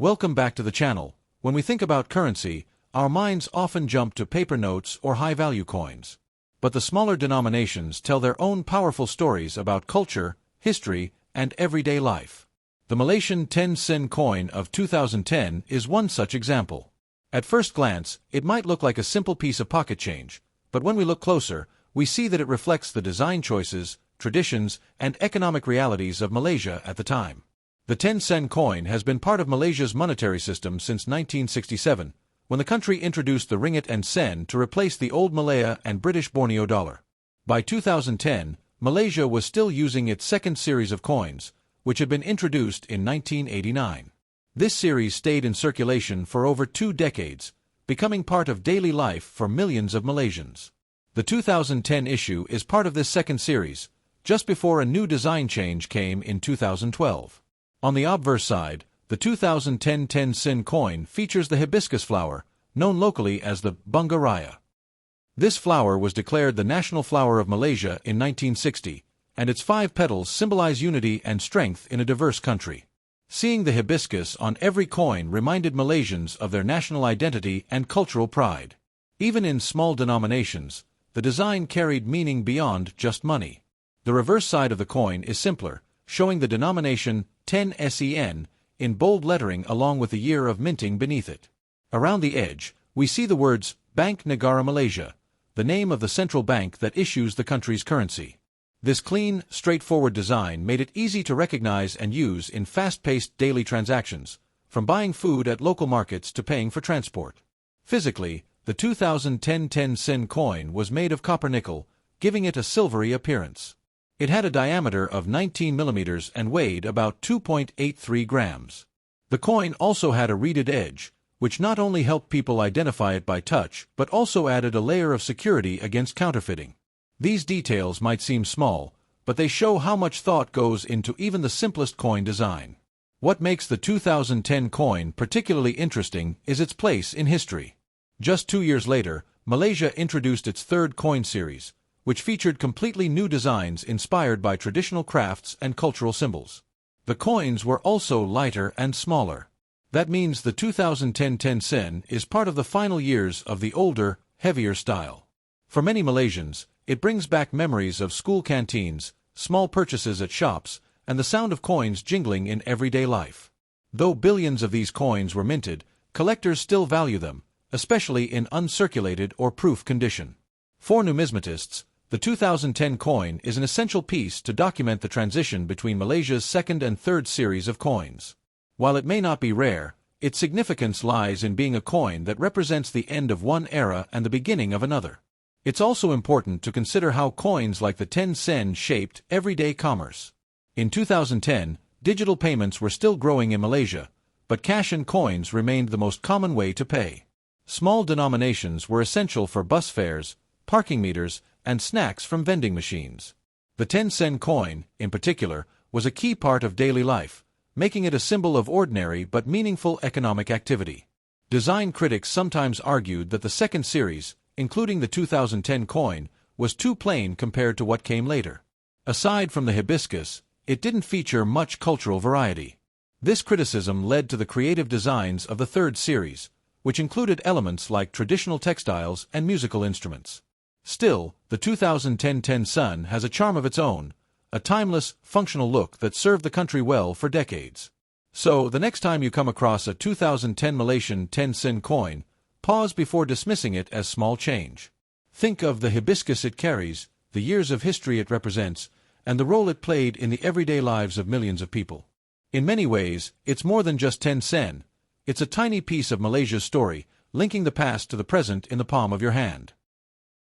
Welcome back to the channel. When we think about currency, our minds often jump to paper notes or high-value coins. But the smaller denominations tell their own powerful stories about culture, history, and everyday life. The Malaysian 10 sen coin of 2010 is one such example. At first glance, it might look like a simple piece of pocket change, but when we look closer, we see that it reflects the design choices, traditions, and economic realities of Malaysia at the time. The 10 sen coin has been part of Malaysia's monetary system since 1967, when the country introduced the ringgit and sen to replace the old Malaya and British Borneo dollar. By 2010, Malaysia was still using its second series of coins, which had been introduced in 1989. This series stayed in circulation for over 2 decades, becoming part of daily life for millions of Malaysians. The 2010 issue is part of this second series, just before a new design change came in 2012. On the obverse side, the 2010 10 sen coin features the hibiscus flower, known locally as the bunga raya. This flower was declared the national flower of Malaysia in 1960, and its 5 petals symbolize unity and strength in a diverse country. Seeing the hibiscus on every coin reminded Malaysians of their national identity and cultural pride. Even in small denominations, the design carried meaning beyond just money. The reverse side of the coin is simpler, showing the denomination 10 sen in bold lettering along with the year of minting beneath it. Around the edge, we see the words Bank Negara Malaysia, the name of the central bank that issues the country's currency. This clean, straightforward design made it easy to recognize and use in fast-paced daily transactions, from buying food at local markets to paying for transport. Physically, the 2010 10 sen coin was made of copper nickel, giving it a silvery appearance. It had a diameter of 19 millimeters and weighed about 2.83 grams. The coin also had a reeded edge, which not only helped people identify it by touch but also added a layer of security against counterfeiting. These details might seem small, but they show how much thought goes into even the simplest coin design. What makes the 2010 coin particularly interesting is its place in history. Just 2 years later, Malaysia introduced its third coin series, which featured completely new designs inspired by traditional crafts and cultural symbols. The coins were also lighter and smaller. That means the 2010 10 sen is part of the final years of the older, heavier style. For many Malaysians, it brings back memories of school canteens, small purchases at shops, and the sound of coins jingling in everyday life. Though billions of these coins were minted, collectors still value them, especially in uncirculated or proof condition. For numismatists, the 2010 coin is an essential piece to document the transition between Malaysia's second and third series of coins. While it may not be rare, its significance lies in being a coin that represents the end of one era and the beginning of another. It's also important to consider how coins like the 10 sen shaped everyday commerce. In 2010, digital payments were still growing in Malaysia, but cash and coins remained the most common way to pay. Small denominations were essential for bus fares, parking meters, and snacks from vending machines. The 10 sen coin, in particular, was a key part of daily life, making it a symbol of ordinary but meaningful economic activity. Design critics sometimes argued that the second series, including the 2010 coin, was too plain compared to what came later. Aside from the hibiscus, it didn't feature much cultural variety. This criticism led to the creative designs of the third series, which included elements like traditional textiles and musical instruments. Still, the 2010 10 sen has a charm of its own, a timeless, functional look that served the country well for decades. So, the next time you come across a 2010 Malaysian 10 sen coin, pause before dismissing it as small change. Think of the hibiscus it carries, the years of history it represents, and the role it played in the everyday lives of millions of people. In many ways, it's more than just 10 sen. It's a tiny piece of Malaysia's story, linking the past to the present in the palm of your hand.